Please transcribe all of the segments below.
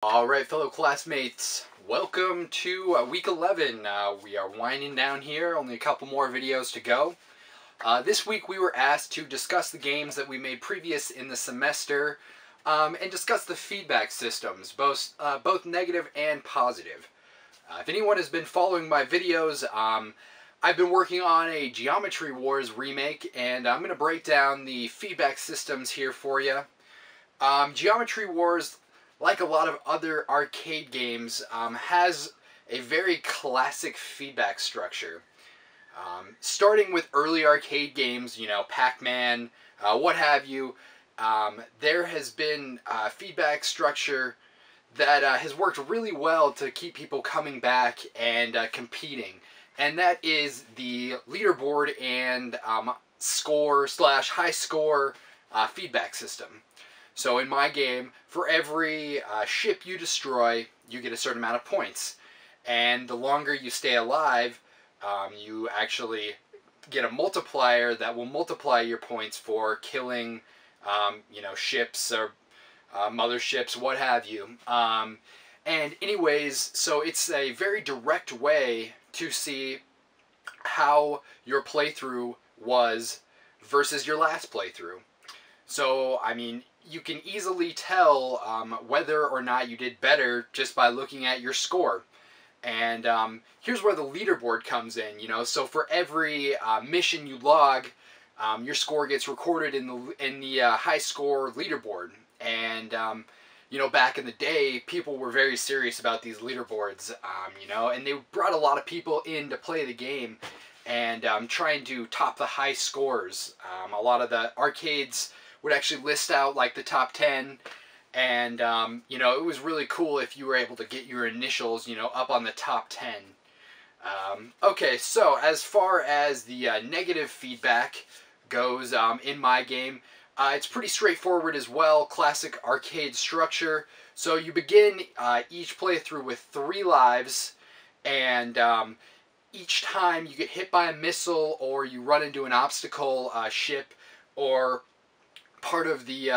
Alright, fellow classmates, welcome to week 11. We are winding down here, only a couple more videos to go. This week we were asked to discuss the games that we made previous in the semester and discuss the feedback systems, both negative and positive. If anyone has been following my videos, I've been working on a Geometry Wars remake, and I'm going to break down the feedback systems here for you. Geometry Wars, like a lot of other arcade games, has a very classic feedback structure. Starting with early arcade games, you know, Pac-Man, what have you, there has been a feedback structure that has worked really well to keep people coming back and competing. And that is the leaderboard and score/high score feedback system. So in my game, for every ship you destroy, you get a certain amount of points. And the longer you stay alive, you actually get a multiplier that will multiply your points for killing, you know, ships or motherships, what have you. And anyways, so it's a very direct way to see how your playthrough was versus your last playthrough. So, I mean, you can easily tell whether or not you did better just by looking at your score. And here's where the leaderboard comes in, you know. So for every mission you log, your score gets recorded in the high score leaderboard. And you know, back in the day, people were very serious about these leaderboards, you know, and they brought a lot of people in to play the game and trying to top the high scores. A lot of the arcades would actually list out like the top 10, and you know, it was really cool if you were able to get your initials, you know, up on the top 10. Okay, so as far as the negative feedback goes in my game, it's pretty straightforward as well, classic arcade structure. So you begin each playthrough with 3 lives, and each time you get hit by a missile or you run into an obstacle ship or part of the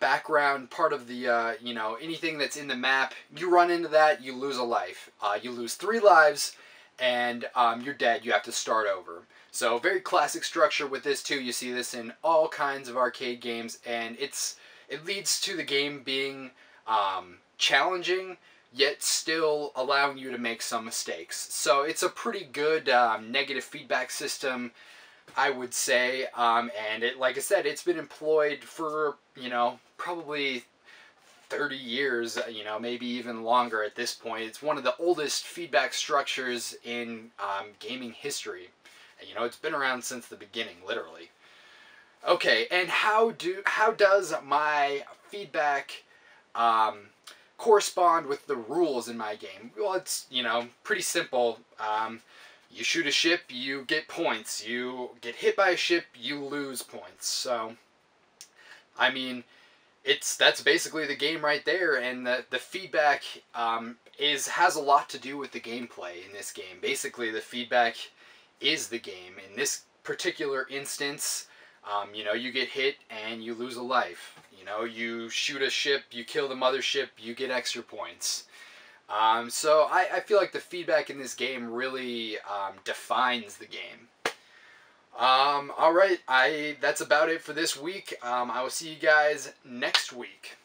background, part of the you know, anything that's in the map, you run into that, you lose a life. You lose 3 lives, and you're dead. You have to start over. So very classic structure with this too. You see this in all kinds of arcade games, and it leads to the game being challenging, yet still allowing you to make some mistakes. So it's a pretty good negative feedback system, I would say, and like I said, it's been employed for, you know, probably 30 years, you know, maybe even longer at this point. It's one of the oldest feedback structures in gaming history. You know, it's been around since the beginning, literally. Okay, and how does my feedback correspond with the rules in my game? Well, it's, you know, pretty simple. You shoot a ship, you get points. You get hit by a ship, you lose points. So, I mean, that's basically the game right there, and the feedback has a lot to do with the gameplay in this game. Basically, the feedback is the game. In this particular instance, you know, you get hit and you lose a life. You know, you shoot a ship, you kill the mothership, you get extra points. So I feel like the feedback in this game really defines the game. Alright, that's about it for this week. I will see you guys next week.